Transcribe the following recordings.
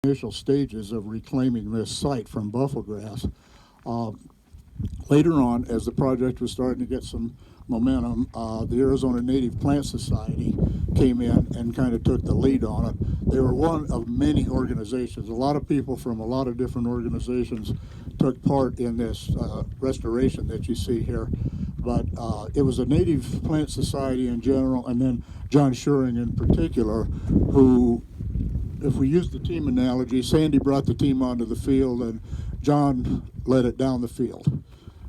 initial stages of reclaiming this site from bufflegrass. Uh, Later on, as the project was starting to get some momentum, the Arizona Native Plant Society came in and kind of took the lead on it. They were one of many organizations. A lot of people from a lot of different organizations took part in this restoration that you see here. But it was a Native Plant Society in general, and then John Schuring in particular, who, if we use the team analogy, Sandy brought the team onto the field and John led it down the field.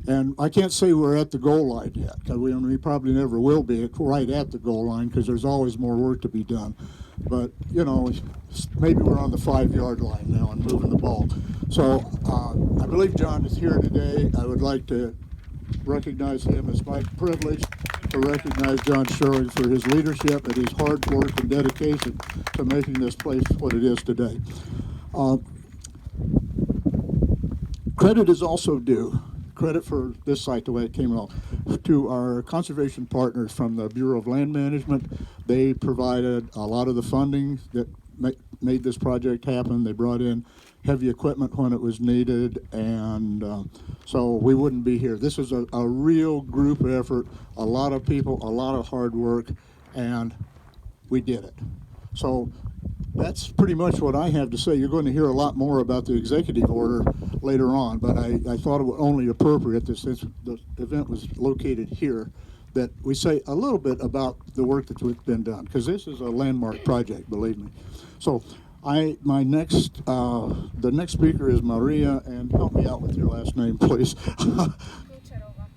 And I can't say we're at the goal line yet, because we probably never will be right at the goal line, because there's always more work to be done. But, you know, maybe we're on the 5-yard line now and moving the ball. So I believe John is here today. I would like to recognize him. It's my privilege to recognize John Schuring for his leadership and his hard work and dedication to making this place what it is today. Credit is also due. Credit for this site, the way it came along, to our conservation partners from the Bureau of Land Management. They provided a lot of the funding that made this project happen. They brought in heavy equipment when it was needed, and so we wouldn't be here. This is a real group effort, a lot of people, a lot of hard work, and we did it. So that's pretty much what I have to say. You're going to hear a lot more about the executive order later on, but I thought it was only appropriate that since the event was located here, that we say a little bit about the work that's been done, because this is a landmark project, believe me. So the next speaker is Maria, and help me out with your last name, please.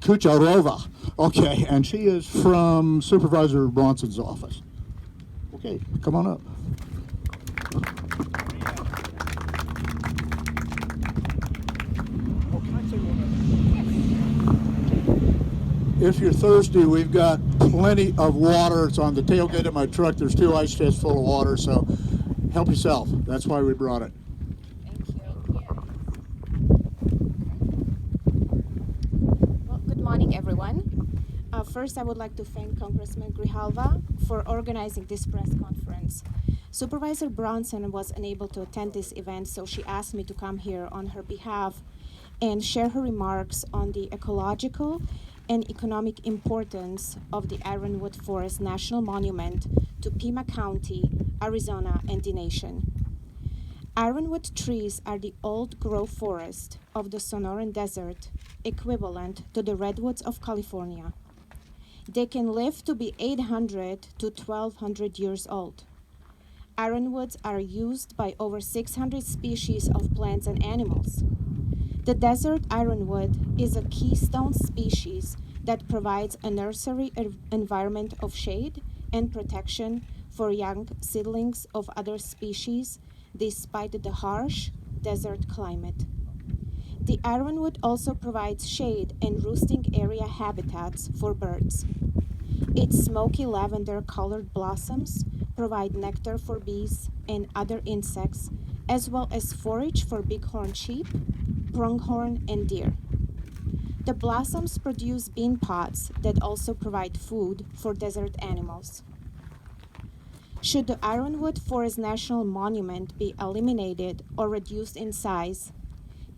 Kucharova. Okay, and she is from Supervisor Bronson's office. Okay, come on up. If you're thirsty, we've got plenty of water. It's on the tailgate of my truck. There's 2 ice chests full of water, so help yourself. That's why we brought it. Thank you. Well, good morning, everyone. First, I would like to thank Congressman Grijalva for organizing this press conference. Supervisor Bronson was unable to attend this event, so she asked me to come here on her behalf and share her remarks on the ecological and economic importance of the Ironwood Forest National Monument to Pima County, Arizona, and the nation. Ironwood trees are the old-growth forest of the Sonoran Desert, equivalent to the redwoods of California. They can live to be 800 to 1,200 years old. Ironwoods are used by over 600 species of plants and animals. The desert ironwood is a keystone species that provides a nursery environment of shade and protection for young seedlings of other species despite the harsh desert climate. The ironwood also provides shade and roosting area habitats for birds. Its smoky lavender-colored blossoms provide nectar for bees and other insects, as well as forage for bighorn sheep, pronghorn, and deer. The blossoms produce bean pods that also provide food for desert animals. Should the Ironwood Forest National Monument be eliminated or reduced in size,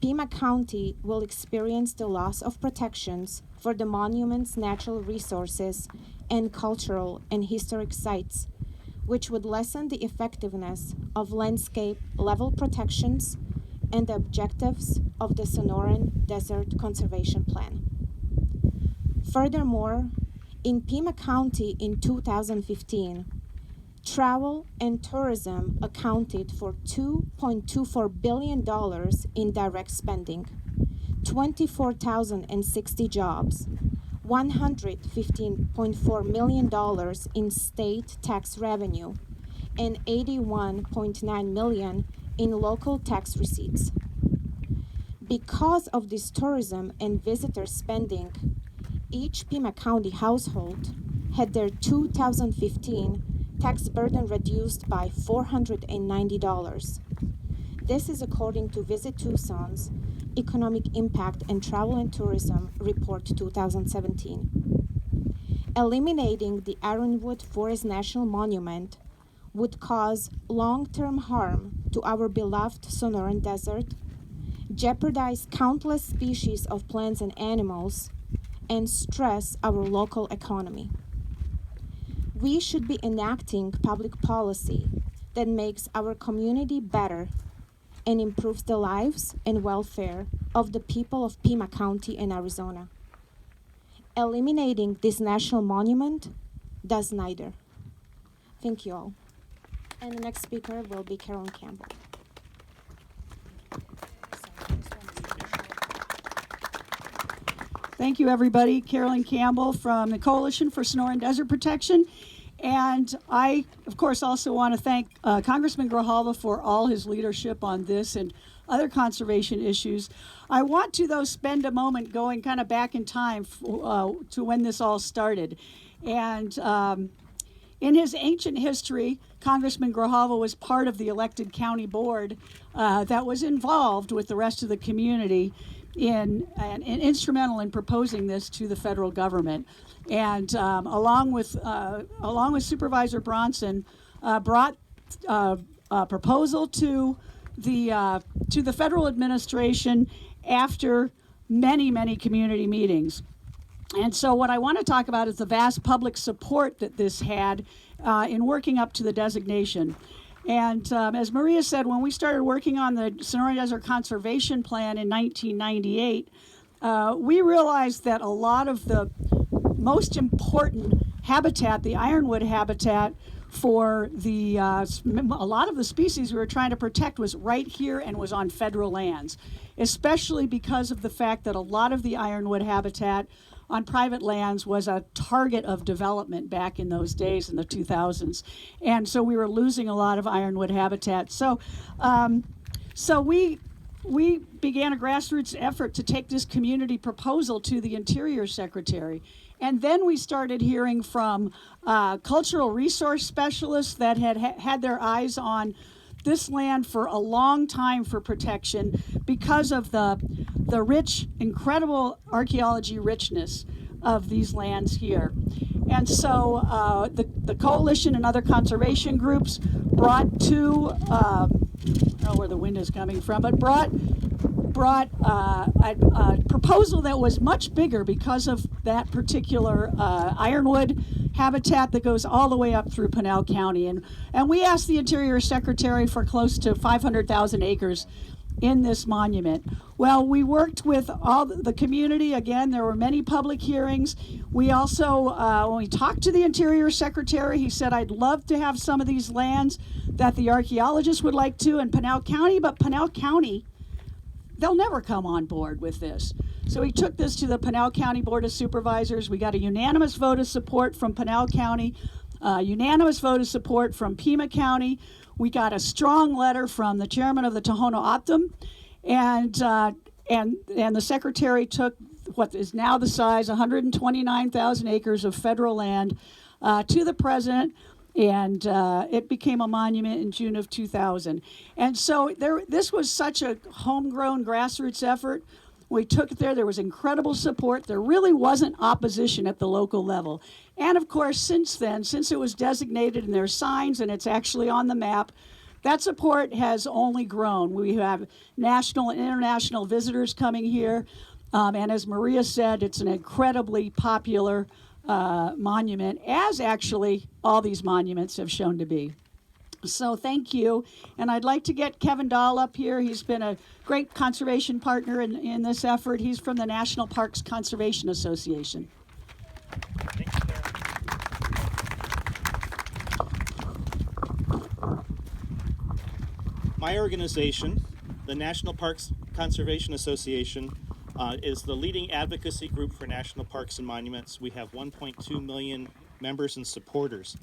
Pima County will experience the loss of protections for the monument's natural resources and cultural and historic sites, which would lessen the effectiveness of landscape level protections and the objectives of the Sonoran Desert Conservation Plan. Furthermore, in Pima County in 2015, travel and tourism accounted for $2.24 billion in direct spending, 24,060 jobs, $115.4 million in state tax revenue, and $81.9 million in local tax receipts. Because of this tourism and visitor spending, each Pima County household had their 2015 tax burden reduced by $490. This is according to Visit Tucson's Economic Impact and Travel and Tourism Report 2017. Eliminating the Ironwood Forest National Monument would cause long-term harm to our beloved Sonoran Desert, jeopardize countless species of plants and animals, and stress our local economy. We should be enacting public policy that makes our community better and improves the lives and welfare of the people of Pima County in Arizona. Eliminating this national monument does neither. Thank you all. And the next speaker will be Carolyn Campbell. Thank you, everybody. Carolyn Campbell from the Coalition for Sonoran Desert Protection. And I, of course, also want to thank Congressman Grijalva for all his leadership on this and other conservation issues. I want to, though, spend a moment going kind of back in time to when this all started. And in his ancient history, Congressman Grijalva was part of the elected county board that was involved with the rest of the community and instrumental in proposing this to the federal government. And along with Supervisor Bronson, brought a proposal to the federal administration after many community meetings. And so what I want to talk about is the vast public support that this had in working up to the designation. And as Maria said, when we started working on the Sonoran Desert Conservation Plan in 1998, we realized that a lot of the most important habitat, the ironwood habitat for a lot of the species we were trying to protect was right here and was on federal lands, especially because of the fact that a lot of the ironwood habitat on private lands was a target of development back in those days in the 2000s. And so we were losing a lot of ironwood habitat. So we began a grassroots effort to take this community proposal to the Interior Secretary. And then we started hearing from cultural resource specialists that had their eyes on this land for a long time for protection because of the rich, incredible archaeology richness of these lands here. And so the coalition and other conservation groups brought two, I don't know where the wind is coming from, but brought a proposal that was much bigger because of that particular ironwood habitat that goes all the way up through Pinal County. And we asked the Interior Secretary for close to 500,000 acres in this monument. Well, we worked with all the community. Again, there were many public hearings. We also, when we talked to the Interior Secretary, he said, I'd love to have some of these lands that the archaeologists would like to in Pinal County, but Pinal County, they'll never come on board with this. So he took this to the Pinal County Board of Supervisors. We got a unanimous vote of support from Pinal County, unanimous vote of support from Pima County. We got a strong letter from the chairman of the Tohono O'odham, and the secretary took what is now the size, 129,000 acres of federal land, to the president. And it became a monument in June of 2000. And so this was such a homegrown grassroots effort. We took it there. There was incredible support. There really wasn't opposition at the local level. And of course, since then, since it was designated and there's signs and it's actually on the map, that support has only grown. We have national and international visitors coming here. And as Maria said, it's an incredibly popular monument, as actually all these monuments have shown to be. So thank you. And I'd like to get Kevin Dahl up here. He's been a great conservation partner in this effort. He's from the National Parks Conservation Association. Thank you, Sarah. My organization, the National Parks Conservation Association, is the leading advocacy group for national parks and monuments. We have 1.2 million members and supporters.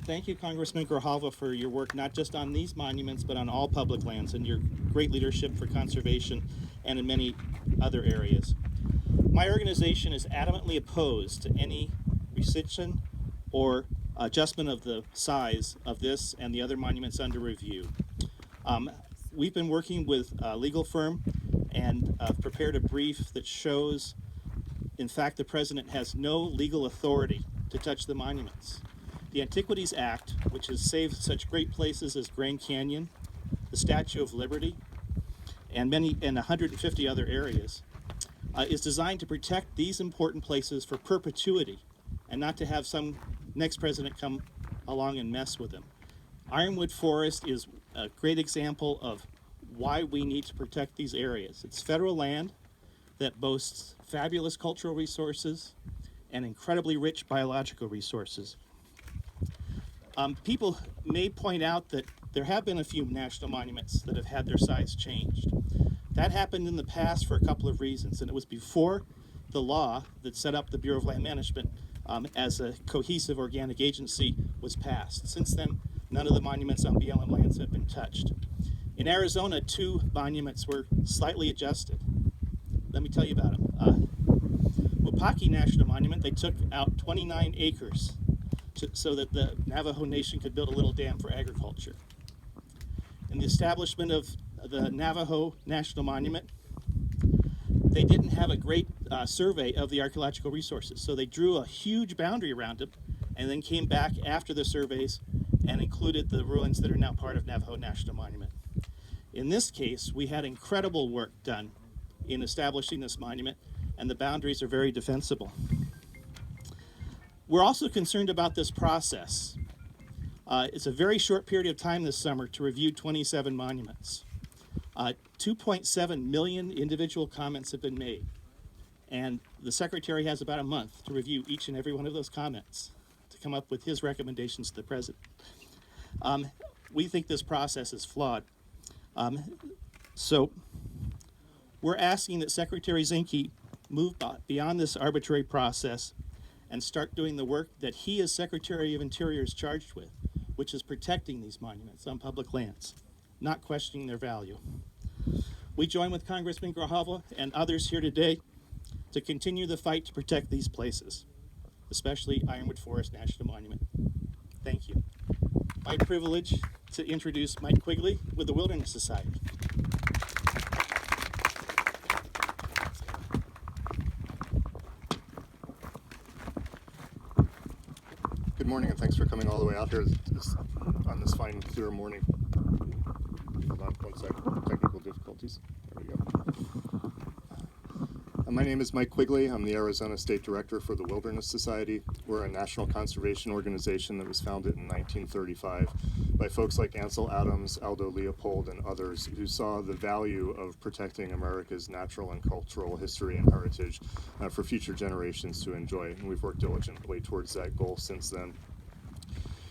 Thank you, Congressman Grijalva, for your work not just on these monuments, but on all public lands and your great leadership for conservation and in many other areas. My organization is adamantly opposed to any restriction or adjustment of the size of this and the other monuments under review. We've been working with a legal firm and prepared a brief that shows, in fact, the president has no legal authority to touch the monuments. The Antiquities Act, which has saved such great places as Grand Canyon, the Statue of Liberty, and 150 other areas, is designed to protect these important places for perpetuity and not to have some next president come along and mess with them. Ironwood Forest is a great example of why we need to protect these areas. It's federal land that boasts fabulous cultural resources and incredibly rich biological resources. People may point out that there have been a few national monuments that have had their size changed. That happened in the past for a couple of reasons, and it was before the law that set up the Bureau of Land Management as a cohesive organic agency was passed. Since then, none of the monuments on BLM lands have been touched. In Arizona, 2 monuments were slightly adjusted. Let me tell you about them. Wapaki National Monument, they took out 29 acres so that the Navajo Nation could build a little dam for agriculture. In the establishment of the Navajo National Monument, they didn't have a great survey of the archaeological resources, so they drew a huge boundary around it and then came back after the surveys and included the ruins that are now part of Navajo National Monument. In this case, we had incredible work done in establishing this monument, and the boundaries are very defensible. We're also concerned about this process. It's a very short period of time this summer to review 27 monuments. 2.7 million individual comments have been made, and the Secretary has about a month to review each and every one of those comments to come up with his recommendations to the President. We think this process is flawed. So we're asking that Secretary Zinke move beyond this arbitrary process and start doing the work that he as Secretary of Interior is charged with, which is protecting these monuments on public lands, not questioning their value. We join with Congressman Grijalva and others here today to continue the fight to protect these places, especially Ironwood Forest National Monument. Thank you. My privilege to introduce Mike Quigley with the Wilderness Society. Good morning, and thanks for coming all the way out here on this fine, clear morning. Hold on one second. Technical difficulties. There we go. My name is Mike Quigley. I'm the Arizona State Director for the Wilderness Society. We're a national conservation organization that was founded in 1935 by folks like Ansel Adams, Aldo Leopold, and others who saw the value of protecting America's natural and cultural history and heritage for future generations to enjoy. And we've worked diligently towards that goal since then.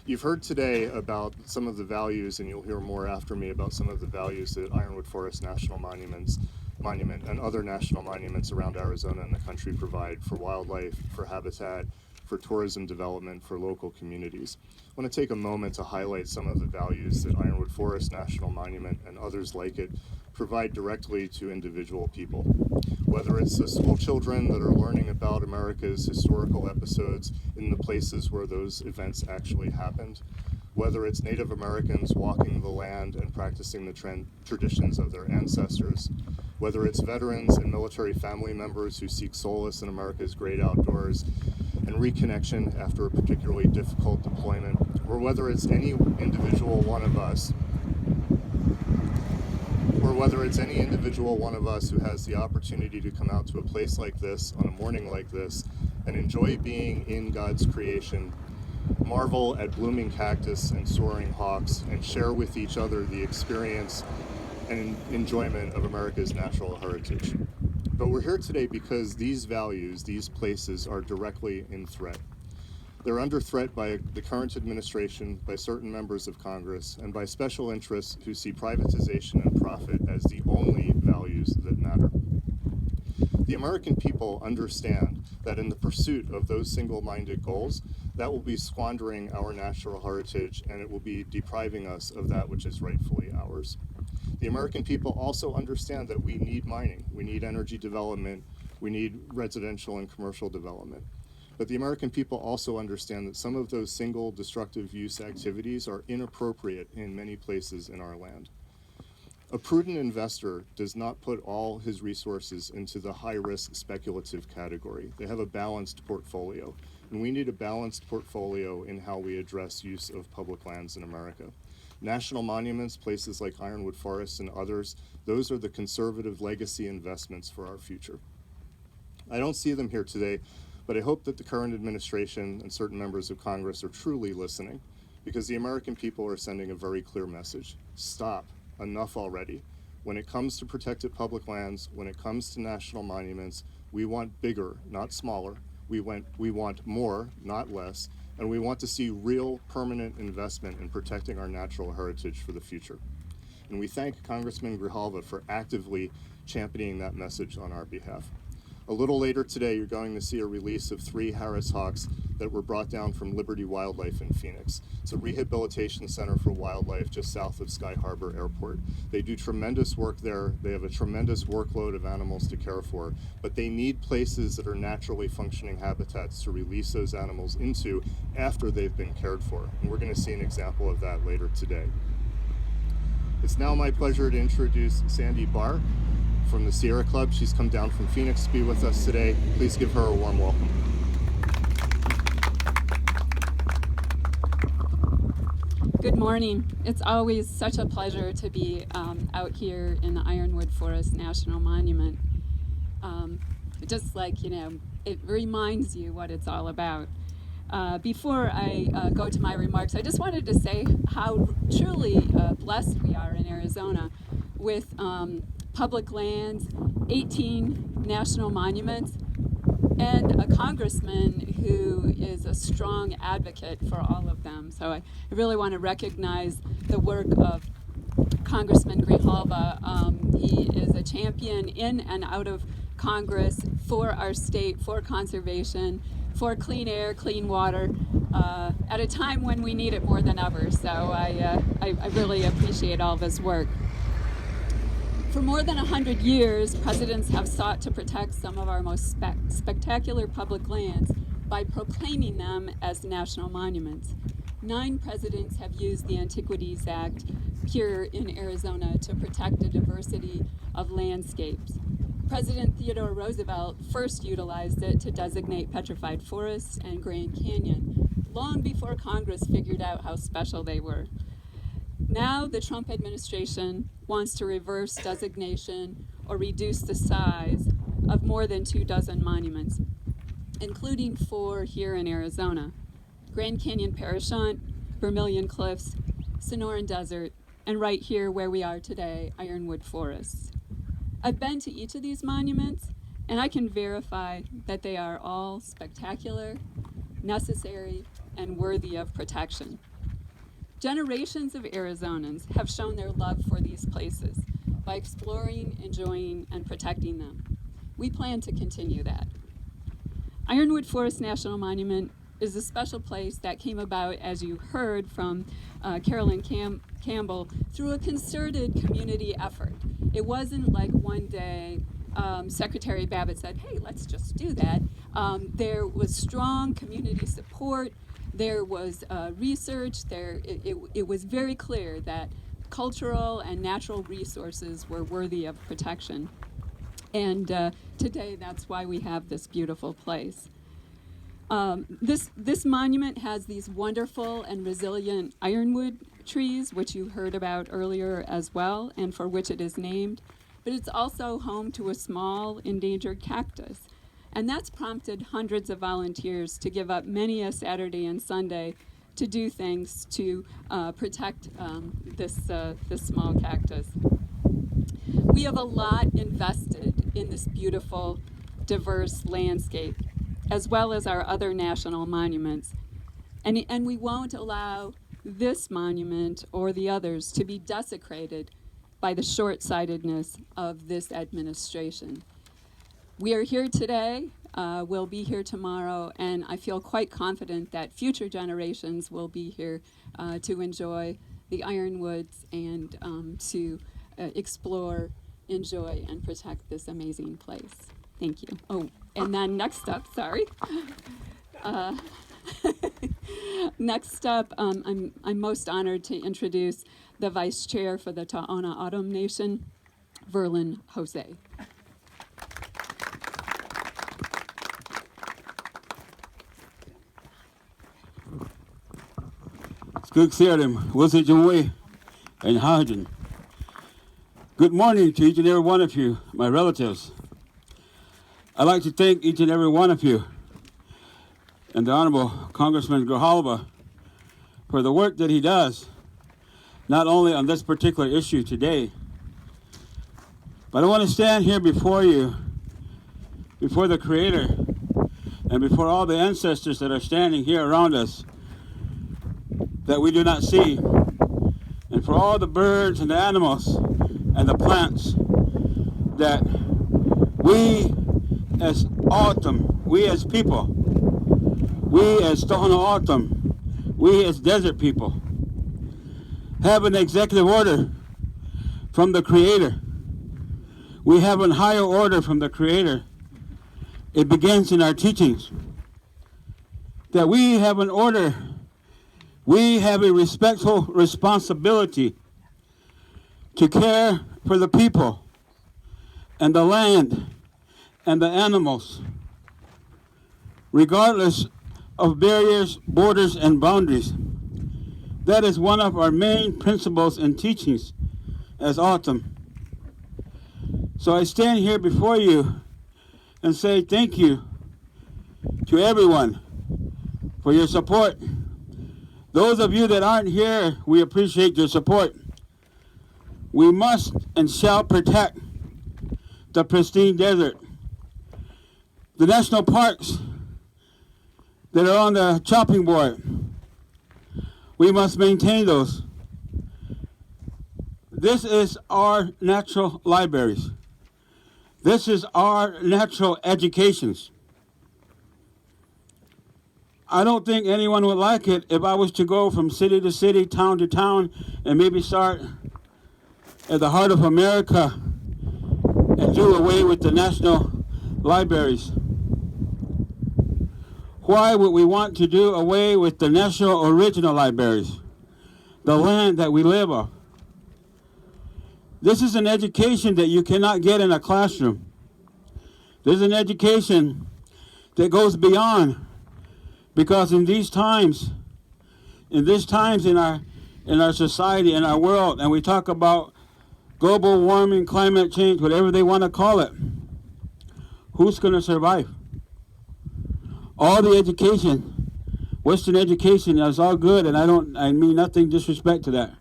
You've heard today about some of the values, and you'll hear more after me about some of the values that Ironwood Forest National Monument and other national monuments around Arizona and the country provide for wildlife, for habitat, for tourism development, for local communities. I want to take a moment to highlight some of the values that Ironwood Forest National Monument and others like it provide directly to individual people. Whether it's the school children that are learning about America's historical episodes in the places where those events actually happened, whether it's Native Americans walking the land and practicing the traditions of their ancestors, whether it's veterans and military family members who seek solace in America's great outdoors and reconnection after a particularly difficult deployment, or whether it's any individual one of us who has the opportunity to come out to a place like this on a morning like this and enjoy being in God's creation, marvel at blooming cactus and soaring hawks, and share with each other the experience and enjoyment of America's natural heritage. But we're here today because these values, these places, are directly in threat. They're under threat by the current administration, by certain members of Congress, and by special interests who see privatization and profit as the only values that matter. The American people understand that in the pursuit of those single-minded goals, that will be squandering our natural heritage, and it will be depriving us of that which is rightfully ours. The American people also understand that we need mining, we need energy development, we need residential and commercial development. But the American people also understand that some of those single destructive use activities are inappropriate in many places in our land. A prudent investor does not put all his resources into the high-risk speculative category. They have a balanced portfolio, and we need a balanced portfolio in how we address use of public lands in America. National monuments, places like Ironwood Forest and others, those are the conservative legacy investments for our future. I don't see them here today, but I hope that the current administration and certain members of Congress are truly listening, because the American people are sending a very clear message. Stop. Enough already. When it comes to protected public lands, when it comes to national monuments, we want bigger, not smaller. We want more, not less, and we want to see real permanent investment in protecting our natural heritage for the future. And we thank Congressman Grijalva for actively championing that message on our behalf. A little later today, you're going to see a release of 3 Harris Hawks that were brought down from Liberty Wildlife in Phoenix. It's a rehabilitation center for wildlife just south of Sky Harbor Airport. They do tremendous work there. They have a tremendous workload of animals to care for, but they need places that are naturally functioning habitats to release those animals into after they've been cared for. And we're going to see an example of that later today. It's now my pleasure to introduce Sandy Barr from the Sierra Club. She's come down from Phoenix to be with us today. Please give her a warm welcome. Good morning. It's always such a pleasure to be out here in the Ironwood Forest National Monument. Just like, it reminds you what it's all about. Before I go to my remarks, I just wanted to say how truly blessed we are in Arizona with public lands, 18 national monuments, and a congressman who is a strong advocate for all of them. So I really want to recognize the work of Congressman Grijalva. He is a champion in and out of Congress for our state, for conservation, for clean air, clean water, at a time when we need it more than ever. So I really appreciate all of his work. For more than 100 years, presidents have sought to protect some of our most spectacular public lands by proclaiming them as national monuments. 9 presidents have used the Antiquities Act here in Arizona to protect a diversity of landscapes. President Theodore Roosevelt first utilized it to designate petrified forests and Grand Canyon, long before Congress figured out how special they were. Now the Trump administration wants to reverse designation or reduce the size of more than 24 monuments, including 4 here in Arizona: Grand Canyon Parashant, Vermilion Cliffs, Sonoran Desert, and right here where we are today, Ironwood Forests. I've been to each of these monuments, and I can verify that they are all spectacular, necessary, and worthy of protection. Generations of Arizonans have shown their love for these places by exploring, enjoying, and protecting them. We plan to continue that. Ironwood Forest National Monument is a special place that came about, as you heard from Carolyn Campbell, through a concerted community effort. It wasn't like one day Secretary Babbitt said, hey, let's just do that. There was strong community support. There was research. It was very clear that cultural and natural resources were worthy of protection. And today, that's why we have this beautiful place. This monument has these wonderful and resilient ironwood trees, which you heard about earlier as well, and for which it is named. But it's also home to a small endangered cactus. And that's prompted hundreds of volunteers to give up many a Saturday and Sunday to do things to protect this small cactus. We have a lot invested in this beautiful, diverse landscape, as well as our other national monuments. And we won't allow this monument or the others to be desecrated by the short-sightedness of this administration. We are here today, we'll be here tomorrow, and I feel quite confident that future generations will be here to enjoy the Ironwoods and to explore, enjoy, and protect this amazing place. Thank you. Oh, and then next up, sorry. Next up, I'm most honored to introduce the Vice Chair for the Ta'ona Autumn Nation, Verlin Jose. Skuggserdem, what's it your way? and hydrogen. Good morning to each and every one of you, my relatives. I'd like to thank each and every one of you and the Honorable Congressman Grijalva for the work that he does, not only on this particular issue today, but I want to stand here before you, before the Creator, and before all the ancestors that are standing here around us that we do not see, and for all the birds and the animals and the plants that we as autumn, we as people, we as Tohono Autumn, we as desert people have an executive order from the Creator. We have a higher order from the Creator. It begins in our teachings that we have an order. We have a respectful responsibility to care for the people and the land and the animals, regardless of barriers, borders, and boundaries. That is one of our main principles and teachings as Autumn. So I stand here before you and say thank you to everyone for your support. Those of you that aren't here, we appreciate your support. We must and shall protect the pristine desert. The national parks that are on the chopping board, we must maintain those. This is our natural libraries. This is our natural educations. I don't think anyone would like it if I was to go from city to city, town to town, and maybe start at the heart of America and do away with the national libraries. Why would we want to do away with the national original libraries, the land that we live on? This is an education that you cannot get in a classroom. This is an education that goes beyond, because in these times in our society, in our world, and we talk about global warming, climate change, whatever they want to call it, who's going to survive? All the education, Western education, is all good, and I mean nothing disrespect to that.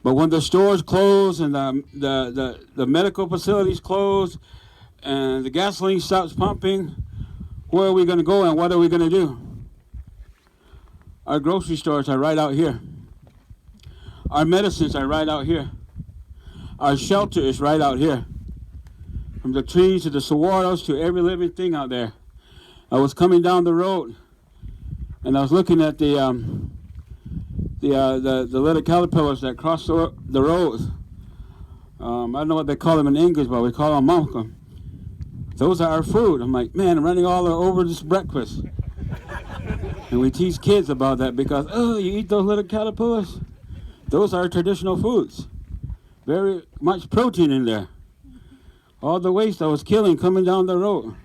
But when the stores close and the medical facilities close and the gasoline stops pumping, where are we going to go and what are we going to do? Our grocery stores are right out here. Our medicines are right out here. Our shelter is right out here. From the trees to the saguaros to every living thing out there. I was coming down the road and I was looking at the little caterpillars that cross the road. I don't know what they call them in English, but we call them monka. Those are our food. I'm like, man, I'm running all over this breakfast. And we teach kids about that because, oh, you eat those little caterpillars? Those are traditional foods. Very much protein in there. All the waste I was killing coming down the road.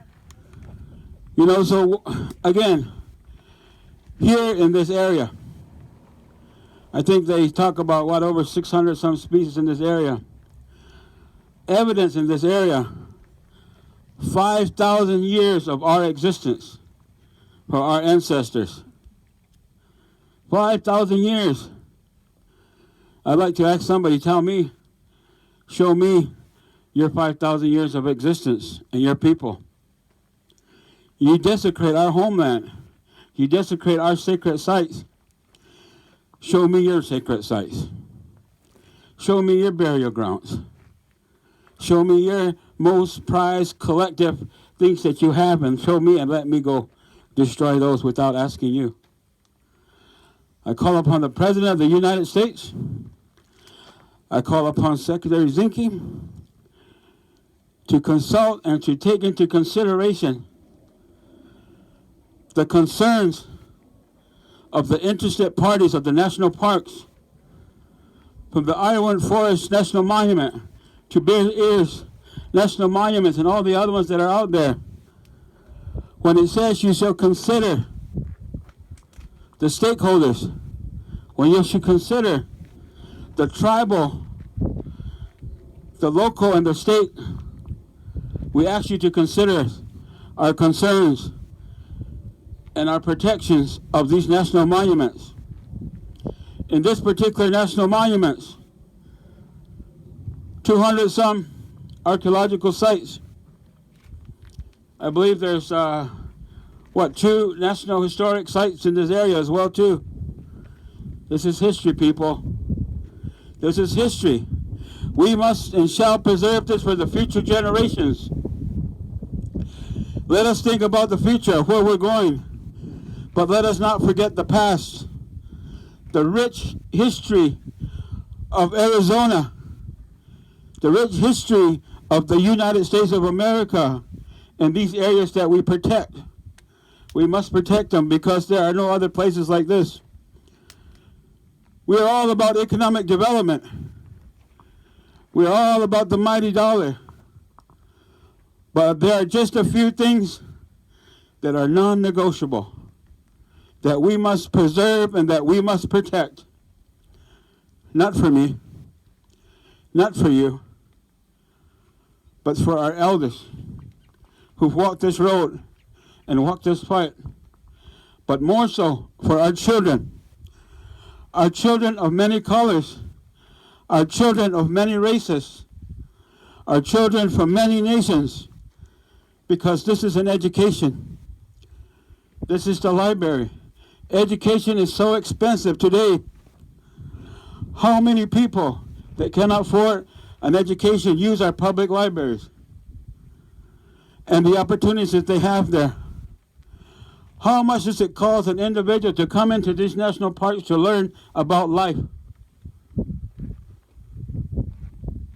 You know, so again, here in this area, I think they talk about, over 600 some species in this area. Evidence in this area, 5,000 years of our existence for our ancestors. 5,000 years. I'd like to ask somebody, show me your 5,000 years of existence and your people. You desecrate our homeland. You desecrate our sacred sites. Show me your sacred sites. Show me your burial grounds. Show me your most prized collective things that you have, and show me and let me go destroy those without asking you. I call upon the President of the United States. I call upon Secretary Zinke to consult and to take into consideration the concerns of the interested parties of the national parks, from the Ironwood Forest National Monument to Bear Ears National Monuments and all the other ones that are out there. When it says you shall consider the stakeholders, when you should consider the tribal, the local, and the state, we ask you to consider our concerns and our protections of these national monuments. In this particular national monuments, 200 some archaeological sites. I believe there's, 2 national historic sites in this area as well too. This is history, people. This is history. We must and shall preserve this for the future generations. Let us think about the future, where we're going, but let us not forget the past. The rich history of Arizona, the rich history of the United States of America, and these areas that we protect. We must protect them because there are no other places like this. We are all about economic development. We are all about the mighty dollar. But there are just a few things that are non-negotiable, that we must preserve and that we must protect. Not for me, not for you, but for our elders who've walked this road and walked this fight, but more so for our children of many colors, our children of many races, our children from many nations, because this is an education. This is the library. Education is so expensive today. How many people that cannot afford an education use our public libraries and the opportunities that they have there? How much does it cost an individual to come into these national parks to learn about life?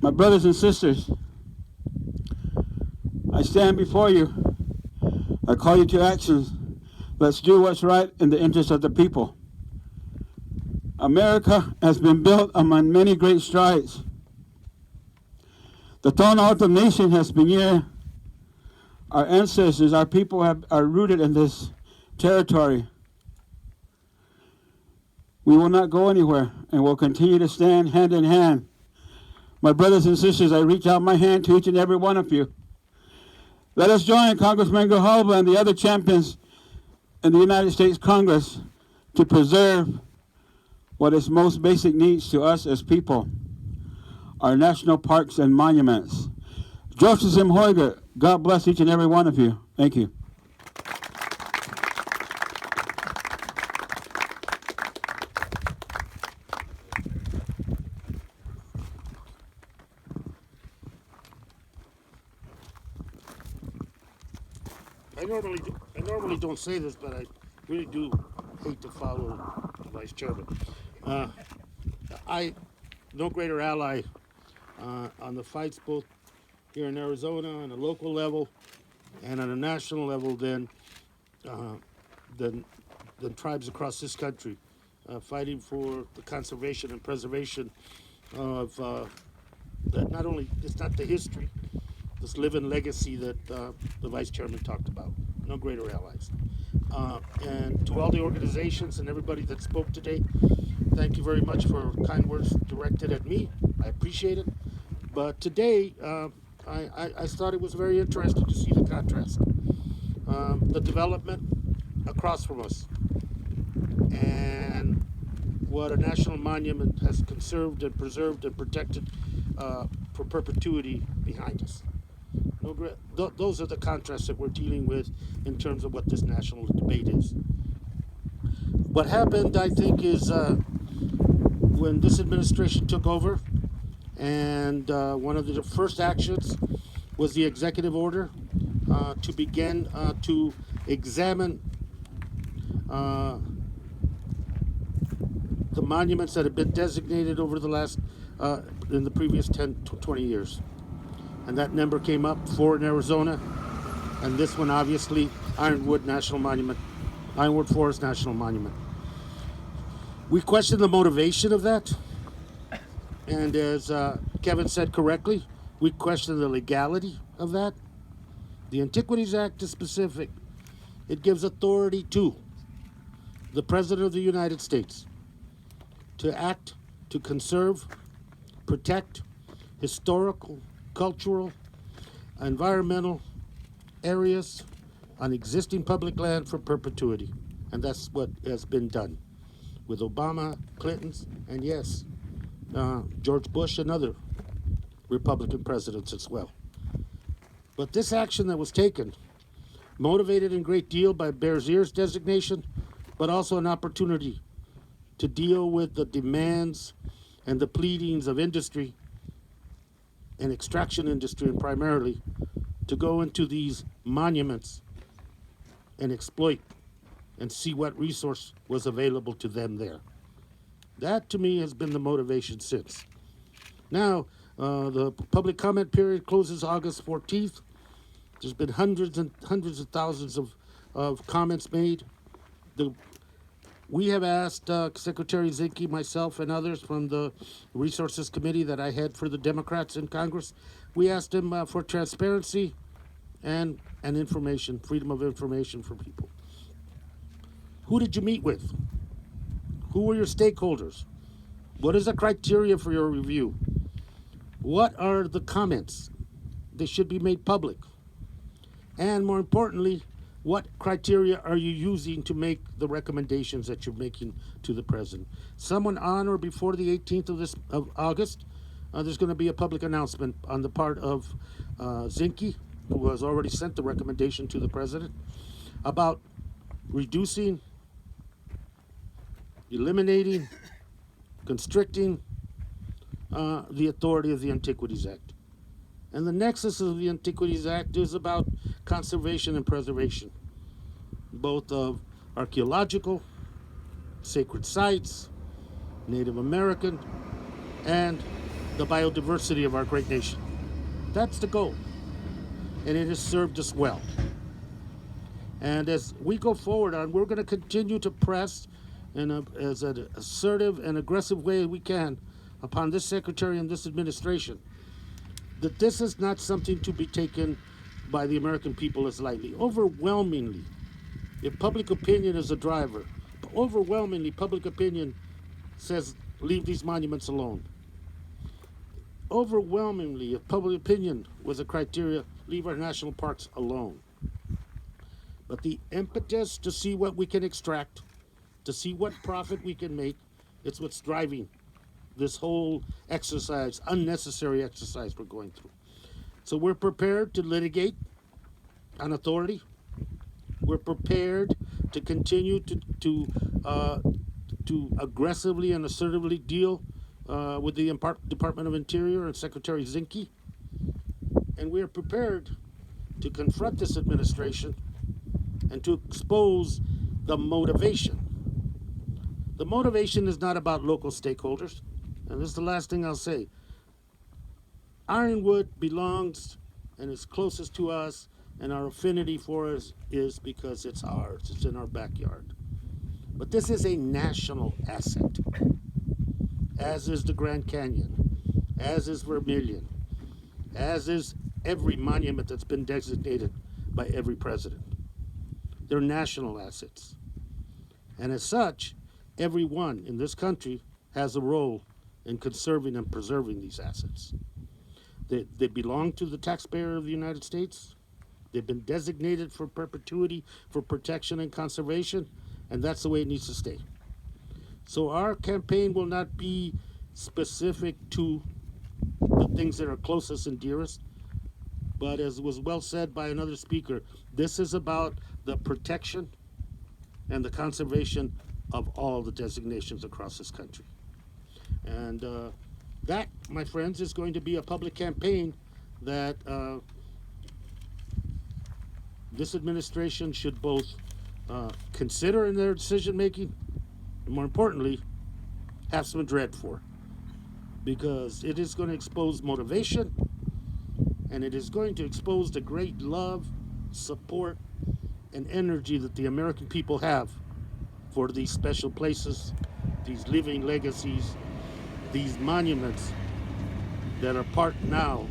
My brothers and sisters, I stand before you. I call you to actions. Let's do what's right in the interest of the people. America has been built among many great strides. The thorn out of nation has been here. Our ancestors, our people are rooted in this territory. We will not go anywhere, and will continue to stand hand in hand. My brothers and sisters, I reach out my hand to each and every one of you. Let us join Congressman Grijalva and the other champions in the United States Congress to preserve what is most basic needs to us as people, our national parks and monuments. Joseph Zimhoiger, God bless each and every one of you. Thank you. I normally don't say this, but I really do hate to follow the vice chairman. No greater ally on the fights both here in Arizona on a local level and on a national level than tribes across this country fighting for the conservation and preservation of that not only it's not the history, this living legacy that the vice chairman talked about. No greater allies. And to all the organizations and everybody that spoke today, thank you very much for kind words directed at me. I appreciate it. But today, I thought it was very interesting to see the contrast. The development across from us and what a national monument has conserved and preserved and protected for perpetuity behind us. Those are the contrasts that we're dealing with in terms of what this national debate is. What happened, I think, is when this administration took over, and one of the first actions was the executive order to begin to examine the monuments that have been designated over the last, in the previous 10 to 20 years. And that number came up, 4 in Arizona, and this one obviously, Ironwood National Monument, Ironwood Forest National Monument. We question the motivation of that, and as Kevin said correctly, we question the legality of that. The Antiquities Act is specific. It gives authority to the President of the United States to act to conserve, protect historical, cultural, environmental areas on existing public land for perpetuity. And that's what has been done with Obama, Clinton's, and yes, George Bush and other Republican presidents as well. But this action that was taken, motivated in great deal by Bears Ears designation, but also an opportunity to deal with the demands and the pleadings of industry and extraction industry, and primarily to go into these monuments and exploit and see what resource was available to them there. That to me has been the motivation since. Now, the public comment period closes August 14th. There's been hundreds and hundreds of thousands of comments made. We have asked Secretary Zinke, myself, and others from the Resources Committee that I had for the Democrats in Congress, we asked him for transparency and information, freedom of information for people. Who did you meet with? Who were your stakeholders? What is the criteria for your review? What are the comments? They should be made public. And more importantly, what criteria are you using to make the recommendations that you're making to the president? Someone on or before the 18th of August, there's going to be a public announcement on the part of Zinke, who has already sent the recommendation to the president, about reducing, eliminating, constricting the authority of the Antiquities Act. And the nexus of the Antiquities Act is about conservation and preservation, both of archaeological, sacred sites, Native American, and the biodiversity of our great nation. That's the goal, and it has served us well. And as we go forward on, we're going to continue to press in as an assertive and aggressive way we can upon this secretary and this administration that this is not something to be taken by the American people as lightly. Overwhelmingly, if public opinion is a driver, overwhelmingly public opinion says leave these monuments alone. Overwhelmingly, if public opinion was a criteria, leave our national parks alone. But the impetus to see what we can extract, to see what profit we can make, it's what's driving this whole exercise, unnecessary exercise we're going through. So we're prepared to litigate on authority. We're prepared to continue to aggressively and assertively deal with the Department of Interior and Secretary Zinke. And we are prepared to confront this administration and to expose the motivation. The motivation is not about local stakeholders. And this is the last thing I'll say. Ironwood belongs and is closest to us, and our affinity for us is because it's ours. It's in our backyard. But this is a national asset, as is the Grand Canyon, as is Vermilion, as is every monument that's been designated by every president. They're national assets. And as such, everyone in this country has a role in conserving and preserving these assets. They belong to the taxpayer of the United States. They've been designated for perpetuity, for protection and conservation, and that's the way it needs to stay. So our campaign will not be specific to the things that are closest and dearest, but as was well said by another speaker, this is about the protection and the conservation of all the designations across this country. And that, my friends, is going to be a public campaign that this administration should both consider in their decision making, and more importantly, have some dread for. Because it is going to expose motivation, and it is going to expose the great love, support, and energy that the American people have for these special places, these living legacies, these monuments that are part now